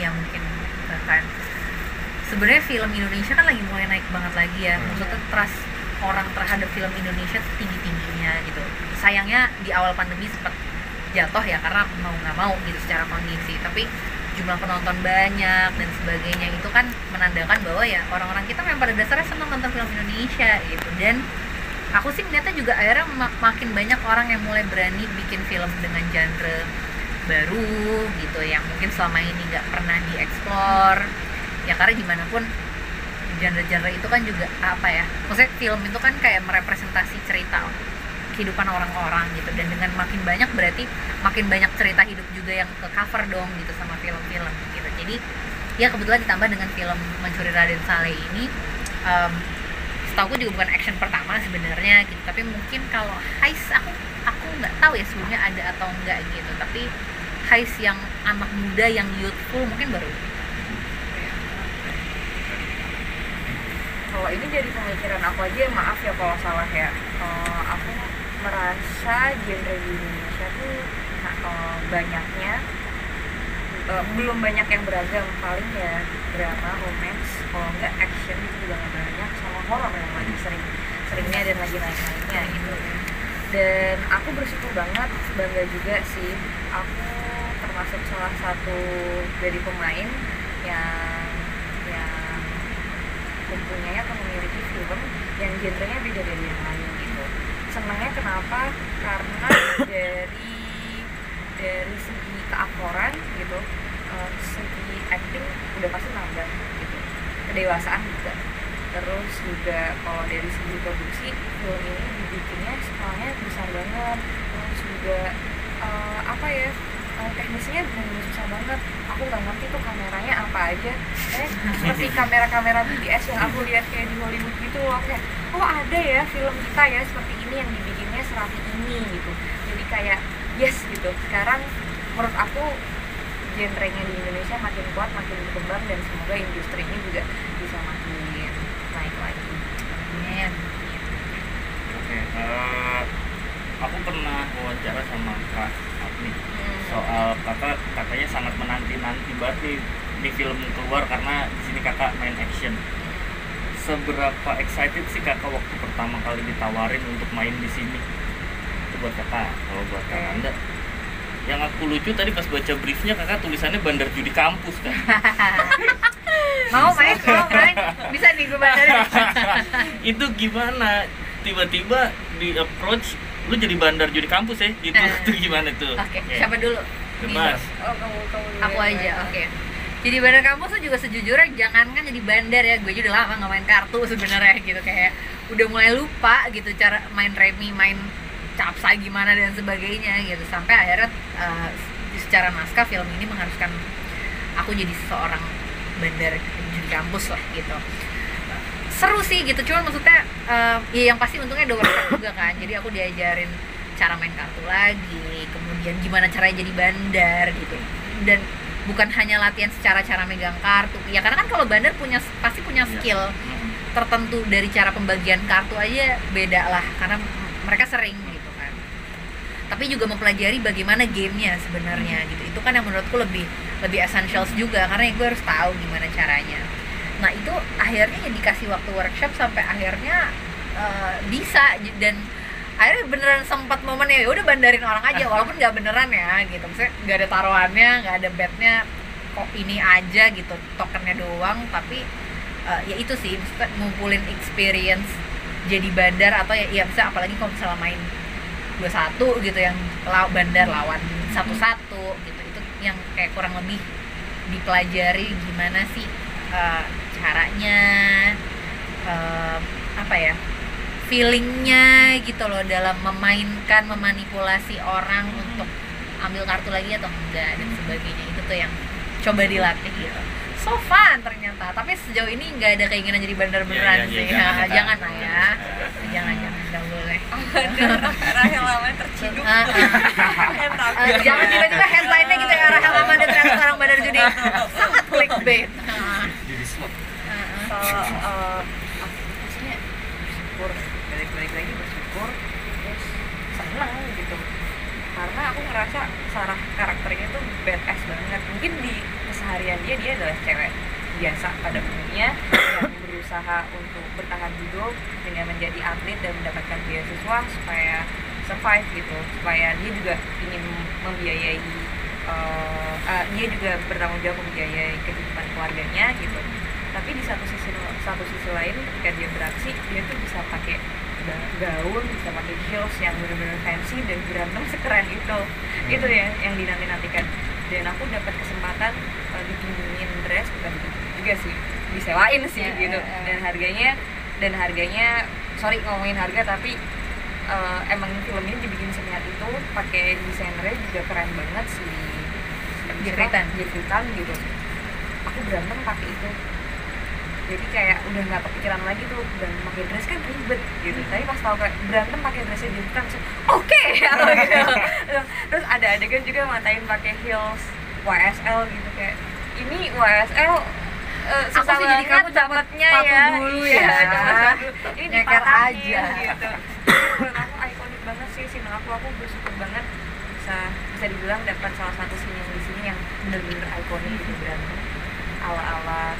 dunia mungkin. Bahkan sebenarnya film Indonesia kan lagi mulai naik banget lagi ya, maksudnya trust orang terhadap film Indonesia tinggi-tingginya gitu. Sayangnya di awal pandemi sempat jatuh ya, karena mau nggak mau gitu secara kondisi, tapi jumlah penonton banyak dan sebagainya itu kan menandakan bahwa ya orang-orang kita memang pada dasarnya senang nonton film Indonesia gitu. Dan aku sih melihatnya juga akhirnya makin banyak orang yang mulai berani bikin film dengan genre baru gitu, yang mungkin selama ini nggak pernah dieksplor ya, karena gimana pun genre-genre itu kan juga apa ya, maksudnya film itu kan kayak merepresentasi cerita kehidupan orang-orang gitu, dan dengan makin banyak berarti makin banyak cerita hidup juga yang ke cover dong gitu sama film-film gitu. Jadi ya kebetulan ditambah dengan film Mencuri Raden Saleh ini, setahu aku juga bukan action pertama sebenarnya gitu, tapi mungkin kalau heist aku nggak tahu ya sebelumnya ada atau enggak gitu, tapi heist yang anak muda yang youthful mungkin baru. Kalau ini jadi pemikiran aku aja, maaf ya kalau salah ya. Aku merasa genre di Indonesia tuh banyaknya belum banyak yang beragam, paling ya drama, romance, kalau enggak action itu juga nggak banyak, sama horor yang lagi seringnya dan lagi naik-naiknya gitu. Dan aku bersyukur banget, bangga juga sih, aku termasuk salah satu dari pemain yang mempunyai atau memiliki film yang genrenya beda dari yang lain gitu. Senangnya kenapa? Karena dari segi keaktoran gitu, segi acting udah pasti nambah gitu, kedewasaan juga. Terus juga kalau dari segi produksi, film ini dibikinnya skalanya besar banget. Terus juga teknisnya benar-benar susah banget. Aku nggak ngerti tuh kameranya apa aja. Seperti kamera-kamera BBS yang aku lihat kayak di Hollywood gitu loh. Kayak, oh ada ya film kita ya seperti ini yang dibikinnya serapi ini gitu. Jadi kayak yes gitu. Sekarang menurut aku genrenya di Indonesia makin kuat, makin berkembang, dan semoga industrinya juga bisa makin naik lagi. Amin. Oke, aku pernah wawancara sama Kak Apni soal katanya sangat menanti banget nih di film keluar karena di sini kakak main action. Seberapa excited sih kakak waktu pertama kali ditawarin untuk main di sini? Itu buat kakak, kalau buat kakak Anda. Yang aku lucu tadi pas baca briefnya kakak tulisannya Bandar Judi Kampus kan. mau main bisa nih gue bacain. Itu gimana tiba-tiba di approach lu jadi bandar judi kampus ya gitu. Itu gimana tuh? Oke. Siapa dulu? Bebas. Kamu Aku aja. Oke. Jadi bandar kampus tuh juga sejujurnya jangankan jadi bandar ya, gue juga udah lama nggak main kartu sebenarnya gitu, kayak udah mulai lupa gitu cara main remi, main capsa gimana dan sebagainya gitu, sampai akhirnya secara naskah film ini mengharuskan aku jadi seorang bandar judi kampus lah gitu. Seru sih gitu, cuman maksudnya ya yang pasti untungnya ada workshop juga kan, jadi aku diajarin cara main kartu lagi, kemudian gimana caranya jadi bandar gitu, dan bukan hanya latihan secara cara megang kartu ya, karena kan kalau bandar pasti punya skill tertentu dari cara pembagian kartu aja beda lah, karena mereka sering gitu kan, tapi juga mempelajari bagaimana gamenya sebenarnya gitu, itu kan yang menurutku lebih essentials juga, karena gue harus tahu gimana caranya. Nah itu akhirnya ya dikasih waktu workshop sampai akhirnya bisa, dan akhirnya beneran sempat momen ya udah bandarin orang aja walaupun nggak beneran ya gitu, maksudnya nggak ada taruhannya, nggak ada betnya, kok ini aja gitu tokennya doang, tapi ya itu sih maksudnya ngumpulin experience jadi bandar, atau ya bisa apalagi kalau misalnya main 2-1 gitu yang bandar lawan 1-1 gitu, itu yang kayak kurang lebih dipelajari gimana sih caranya, feelingnya gitu loh dalam memainkan, memanipulasi orang untuk ambil kartu lagi atau enggak dan sebagainya, itu tuh yang coba dilatih gitu. So fun ternyata, tapi sejauh ini nggak ada keinginan jadi bandar beneran sih. Jangan lah ya, jangan nggak boleh. Rahel Lama terciduk. Jangan tiba-tiba headline-nya gitu ya, Rahel Lama dan ternyata seorang bandar judi, sangat clickbait. Kalau maksudnya bersyukur, balik lagi bersyukur, terus senang gitu, karena aku ngerasa Sarah karakternya tuh badass banget. Mungkin di keseharian dia adalah cewek biasa pada umumnya yang berusaha untuk bertahan hidup dengan menjadi atlet dan mendapatkan beasiswa supaya survive gitu, supaya dia juga ingin membiayai dia juga bertanggung jawab membiayai kehidupan keluarganya gitu. Tapi di satu sisi lain ketika dia beraksi, dia tuh bisa pakai gaun, bisa pakai heels yang benar-benar fancy dan berantem sekeren itu. Itu ya yang dinanti-nantikan. Dan aku dapat kesempatan dipinjemin dress, bukan juga sih, disewain sih gitu. Dan harganya sorry ngomongin harga, tapi emang filmnya dibikin seniat itu, pakai desainernya juga keren banget sih. Jefritan gitu. Aku berantem pakai itu. Jadi kayak udah nggak kepikiran lagi tuh, dan pakai dress kan ribet gitu. Tapi pas tau kayak berantem pakai dressnya Jefritan, oke gitu. Terus ada adegan juga matain pakai heels YSL gitu, kayak ini YSL susah sih banget jadi kamu dapatnya sepatu ya. dulu Iya, ya. dapet ini Nekat dipatahin aja. gitu. Menurut aku ikonik banget sih scene aku bersyukur banget bisa dibilang dapat salah satu scene yang di sini yang bener-bener ikonik gitu, berantem ala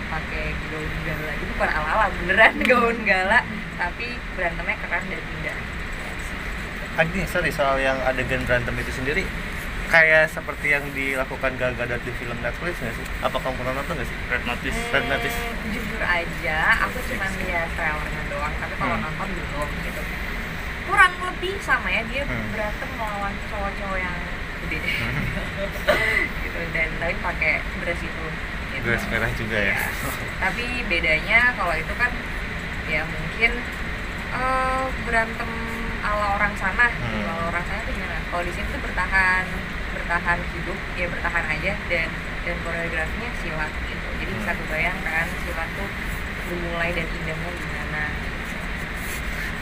pakai gaun gala. Itu bukan ala beneran gaun gala, tapi berantemnya keren dan indah. Adi, sorry, soal yang adegan berantem itu sendiri kayak seperti yang dilakukan Gal Gadot di film Netflix nggak sih? Apa kamu pernah nonton nggak sih? Red Notice. Red Notice. Jujur aja, aku cuma lihat trailernya doang, tapi kalau nonton belum gitu. Kurang lebih sama ya, dia berantem melawan cowok-cowok yang gede gitu, dan tapi pakai dress itu gitu. Dress merah juga ya. Tapi bedanya kalau itu kan ya mungkin berantem ala orang sana. Kalau orang sana tuh gimana? Kalau di sini tuh bertahan hidup, ya bertahan aja, dan koreografinya silat gitu. Jadi bisa kebayangkan silat tuh dimulai dan indahnya gimana.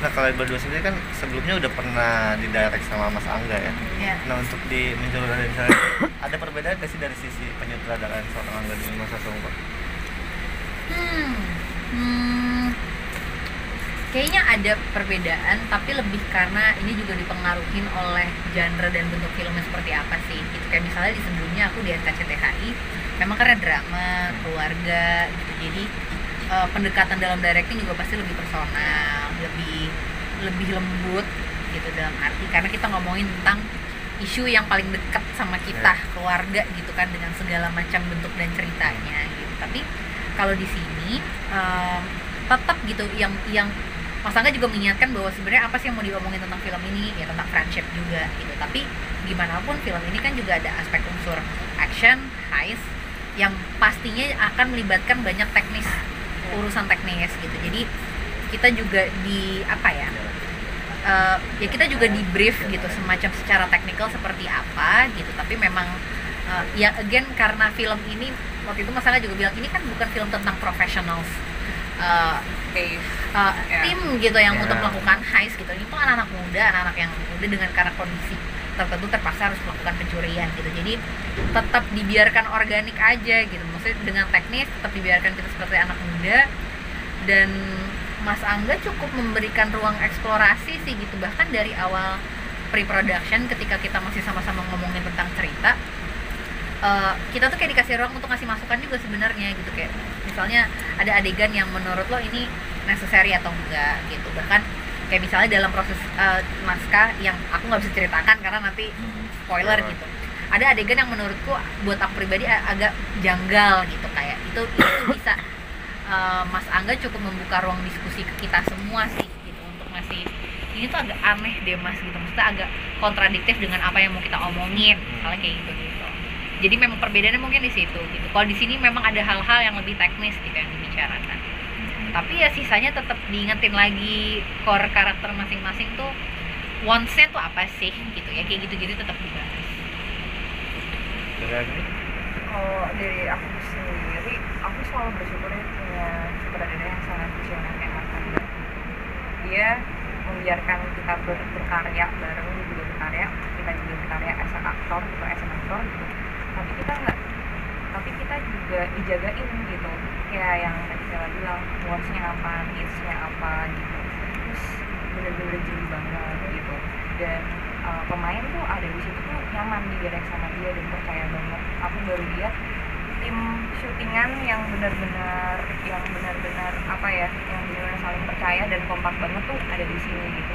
Nah, kalau berdua sendiri kan sebelumnya udah pernah didirect sama Mas Angga ya. Iya. Nah, untuk di menjurusan misalnya ada perbedaan nggak sih dari sisi penyutradaraan seorang Angga dengan Mas Sasongko? Kayaknya ada perbedaan, tapi lebih karena ini juga dipengaruhi oleh genre dan bentuk filmnya seperti apa sih. Gitu kayak misalnya di sebelumnya aku di SKCTHI memang karena drama, keluarga gitu. Jadi pendekatan dalam directing juga pasti lebih personal, lebih lembut gitu, dalam arti karena kita ngomongin tentang isu yang paling dekat sama kita, keluarga gitu kan, dengan segala macam bentuk dan ceritanya gitu. Tapi kalau di sini tetap gitu yang Mas Angga juga mengingatkan bahwa sebenarnya apa sih yang mau diomongin tentang film ini, ya tentang friendship juga gitu. Tapi gimana pun film ini kan juga ada aspek unsur action, heist yang pastinya akan melibatkan banyak teknis, urusan teknis gitu. Jadi kita juga ya kita juga di brief gitu semacam secara teknikal seperti apa gitu. Tapi memang ya again karena film ini waktu itu Mas Angga juga bilang ini kan bukan film tentang professionals, tim gitu yang untuk melakukan heist gitu. Ini tuh anak-anak muda yang udah dengan karena kondisi tertentu terpaksa harus melakukan pencurian gitu. Jadi tetap dibiarkan organik aja gitu, maksudnya dengan teknis tetap dibiarkan kita seperti anak muda. Dan Mas Angga cukup memberikan ruang eksplorasi sih gitu, bahkan dari awal pre-production ketika kita masih sama-sama ngomongin tentang cerita, kita tuh kayak dikasih ruang untuk ngasih masukan juga sebenarnya gitu. Kayak misalnya ada adegan yang menurut lo ini necessary atau enggak gitu. Bahkan kayak misalnya dalam proses naskah yang aku nggak bisa ceritakan karena nanti spoiler gitu, ada adegan yang menurutku buat aku pribadi agak janggal gitu. Kayak itu bisa Mas Angga cukup membuka ruang diskusi ke kita semua sih gitu, untuk ngasih ini tuh agak aneh deh Mas gitu, maksudnya agak kontradiktif dengan apa yang mau kita omongin, misalnya kayak gitu. Jadi memang perbedaannya mungkin di situ gitu. Kalau di sini memang ada hal-hal yang lebih teknis gitu yang dibicarakan. Tapi ya sisanya tetap diingetin lagi core karakter masing-masing tuh wants-nya tuh apa sih gitu ya, kayak gitu-gitu tetap dibahas. Kalau dari aku sendiri, aku selalu bersyukur ya punya sutradara yang sangat visioner kayak Mas Angga. Dia membiarkan kita berkarya bareng, dia juga berkarya, kita juga berkarya as an aktor gitu. Tapi kita juga dijagain gitu, kayak yang tadi saya bilang, wants-nya apa, needs-nya apa gitu. Terus bener-bener jadi banget gitu. Dan pemain tuh ada di situ tuh nyaman didirect sama dia dan percaya banget. Aku baru lihat tim syutingan yang benar-benar apa ya, yang benar-benar saling percaya dan kompak banget tuh ada di sini gitu.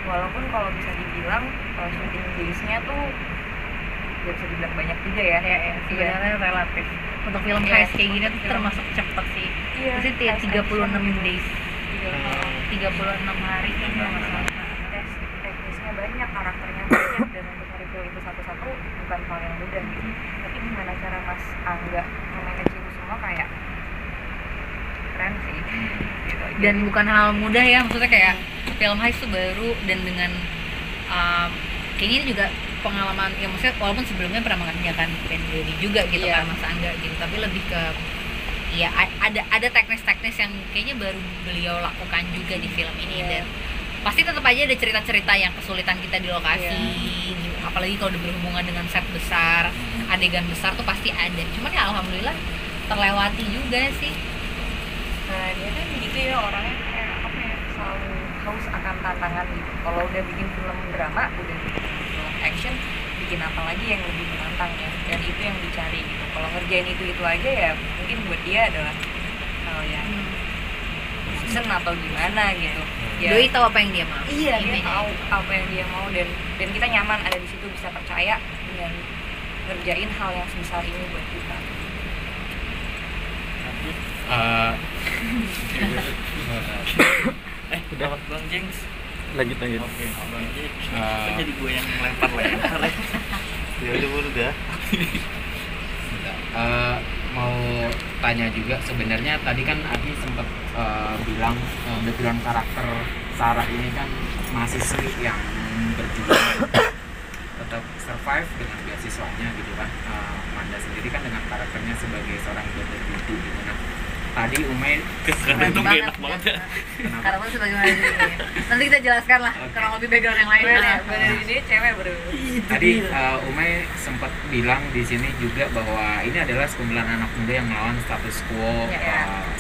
Walaupun kalau bisa dibilang shooting days-nya tuh gak bisa dibilang banyak juga ya. Sebenarnya relatif untuk film Iya, heist kayak gini tuh film. termasuk cepet sih. Iya, Pasti heist 36 days, Iya. 36 hari kan kalau nggak salah. Teknisnya banyak, karakternya banyak, dan untuk nge-review itu satu-satu bukan hal yang mudah gitu. Tapi gimana cara Mas Angga memanage itu semua kayak keren sih gitu. Dan bukan hal mudah ya, maksudnya kayak film heist tuh baru dan dengan kayaknya ini juga pengalaman ya, maksudnya walaupun sebelumnya pernah mengerjakan Benjoli juga gitu Iya. kan Mas Angga gitu, tapi lebih ke ya ada teknis-teknis yang kayaknya baru beliau lakukan juga di film ini. Iya. Dan pasti tetap aja ada cerita-cerita yang kesulitan kita di lokasi, apalagi kalau udah berhubungan dengan set besar, adegan besar tuh pasti ada. Cuman ya alhamdulillah terlewati juga sih. Nah dia kan gitu ya, orangnya kayak apa ya, selalu haus akan tantangan gitu. Kalau udah bikin film drama, udah bikin film action, bikin apa lagi yang lebih menantang ya, dan itu yang dicari gitu. Kalau ngerjain itu aja ya mungkin buat dia adalah hal yang bosen atau gimana gitu ya. Doi tahu apa yang dia mau. Iya, dia Intinya tahu itu. apa yang dia mau, dan kita nyaman ada di situ, bisa percaya dengan ngerjain hal yang sebesar ini buat kita. Udah Bang Jengs. Lanjut. Oke, Bang Jengs. Kok jadi gue yang lempar-lempar ya? Ya udah. Mau tanya juga, sebenarnya tadi kan Adi sempat bilang background karakter Sarah ini kan mahasiswi yang berjuang tetap survive dengan beasiswanya gitu kan. Manda sendiri kan dengan karakternya sebagai seorang dokter gitu. Nah, tadi Umay Karena itu Banget, enak banget ya. kenapa? Karakter sebagaimana ceritanya. Nanti kita jelaskan lah Oke. kurang lebih background yang lain. Bener ini cewek bro. Tadi Umay sempat bilang di sini juga bahwa ini adalah sekumpulan anak muda yang melawan status quo,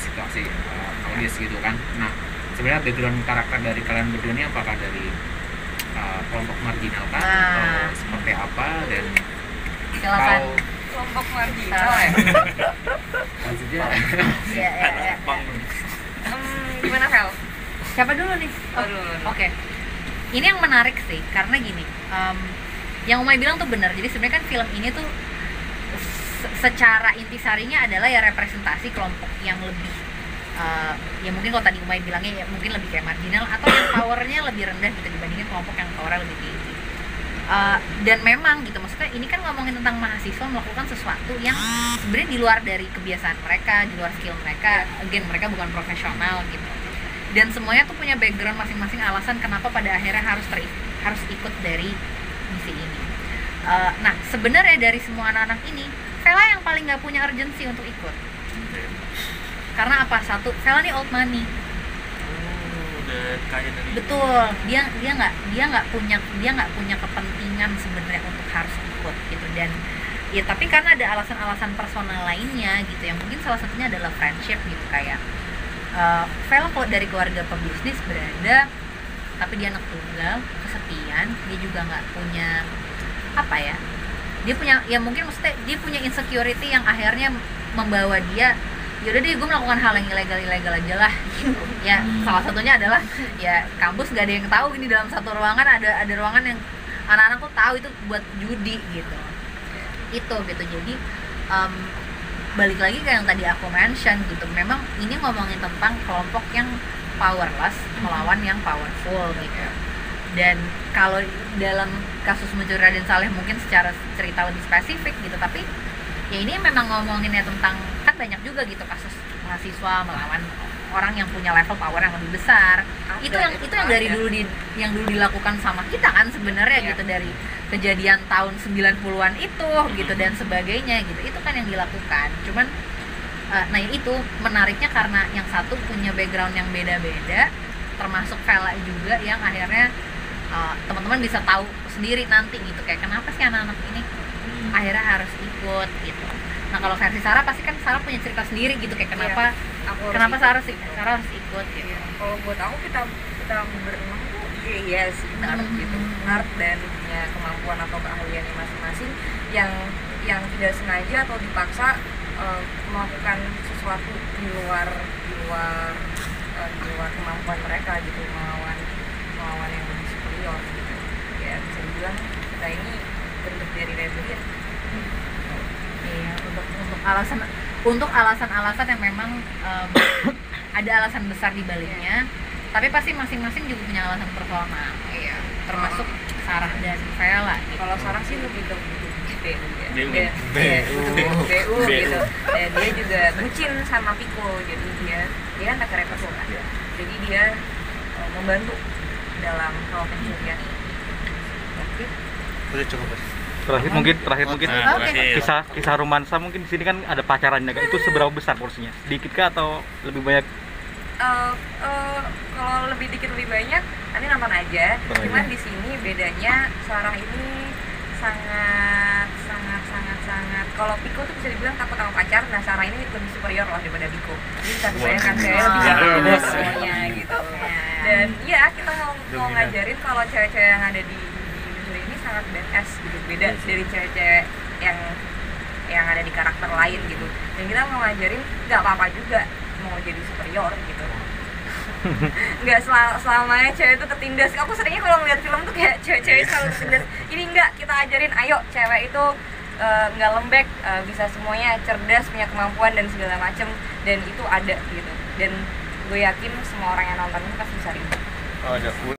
situasi modis gitu kan. Nah, sebenarnya background karakter dari kalian berdua ini apakah dari kelompok marginal kan atau seperti apa, dan Silakan. Kelompok marginal ya. maksudnya Ya. Bang. Gimana Vel? Siapa dulu nih? Dulu. Oke. Ini yang menarik sih, karena gini, yang Umay bilang tuh benar. Jadi sebenarnya kan film ini tuh secara intisarinya adalah ya representasi kelompok yang lebih ya mungkin kalau tadi Umay bilangnya ya mungkin lebih kayak marginal atau yang powernya lebih rendah gitu dibandingin kelompok yang powernya lebih tinggi. Dan memang gitu, maksudnya ini kan ngomongin tentang mahasiswa melakukan sesuatu yang sebenarnya di luar dari kebiasaan mereka, di luar skill mereka. Again, mereka bukan profesional gitu. Dan semuanya tuh punya background masing-masing, alasan kenapa pada akhirnya harus ikut dari misi ini. Nah, sebenarnya dari semua anak-anak ini, Vela yang paling nggak punya urgensi untuk ikut. Karena apa? Satu, Vela nih old money. Udah kaya dari Betul, dia nggak punya kepentingan sebenarnya untuk harus ikut gitu. Dan ya tapi karena ada alasan-alasan personal lainnya gitu, yang mungkin salah satunya adalah friendship gitu. Kayak Vela kok dari keluarga pebisnis berada, tapi dia anak tunggal, kesepian, dia juga nggak punya apa ya, dia punya ya mungkin maksudnya dia punya insecurity yang akhirnya membawa dia, yaudah deh gue melakukan hal yang ilegal aja lah gitu. Ya salah satunya adalah ya kampus gak ada yang tahu ini dalam satu ruangan ada ruangan yang anak-anak tuh tahu itu buat judi gitu. Itu gitu. Jadi balik lagi ke yang tadi aku mention gitu, memang ini ngomongin tentang kelompok yang powerless melawan yang powerful gitu. Dan kalau dalam kasus Mencuri Raden Saleh mungkin secara cerita lebih spesifik gitu, tapi ya ini memang ngomonginnya tentang, kan banyak juga gitu kasus mahasiswa melawan orang yang punya level power yang lebih besar. Itu yang dari dulu yang dulu dilakukan sama kita kan sebenarnya gitu, dari kejadian tahun 90-an itu gitu dan sebagainya gitu. Itu kan yang dilakukan. Cuman nah itu menariknya karena yang satu punya background yang beda-beda, termasuk Vela juga yang akhirnya teman-teman bisa tahu sendiri nanti gitu, kayak kenapa sih anak-anak ini akhirnya harus ikut gitu. Nah kalau versi Sarah pasti kan Sarah punya cerita sendiri gitu, kayak kenapa Sarah harus ikut gitu. Kalau buat aku kita berenam tuh Iya sih, nerd gitu, nerd dan punya kemampuan atau keahliannya masing-masing yang tidak sengaja atau dipaksa melakukan sesuatu di luar kemampuan mereka gitu, melawan yang lebih superior gitu. Ya bisa dibilang kita ini bentuk dari rebellion. Iya, untuk alasan-alasan yang memang ada alasan besar di baliknya, tapi pasti masing-masing juga punya alasan personal. Iya, Termasuk Sarah dan Vela gitu. kalau Sarah sih lebih ke BU ya. BU. BU gitu. Dan dia juga bucin sama Pico, jadi dia kan pakai Pico kan. Jadi dia membantu dalam hal pencurian ini. Oke. Udah cukup Mas. Terakhir mungkin Nah, Oke. terakhir. kisah romansa mungkin di sini kan ada pacarannya. Itu seberapa besar porsinya? Sedikit kah atau lebih banyak? Kalau lebih dikit lebih banyak nanti nonton aja. Nonton aja. Cuman di sini bedanya Sarah ini sangat kalau Pico tuh bisa dibilang takut sama pacar, nah Sarah ini lebih superior lah daripada Pico. Jadi bisa dibayangkan saya lebih Wah. semuanya gitu. Dan ya kita mau ngajarin kalau cewek-cewek yang ada di Missouri ini sangat badass gitu, beda dari cewek-cewek yang ada di karakter lain gitu. Dan kita mau ngajarin nggak apa-apa juga mau jadi superior gitu. Nggak selamanya cewek itu tertindas. Aku seringnya kalau ngeliat film tuh kayak cewek-cewek selalu tertindas. Ini enggak, kita ajarin ayo cewek itu nggak lembek, bisa semuanya, cerdas, punya kemampuan dan segala macem, dan itu ada gitu. Dan gue yakin semua orang yang nonton ini pasti bisa rindu. Oh, ada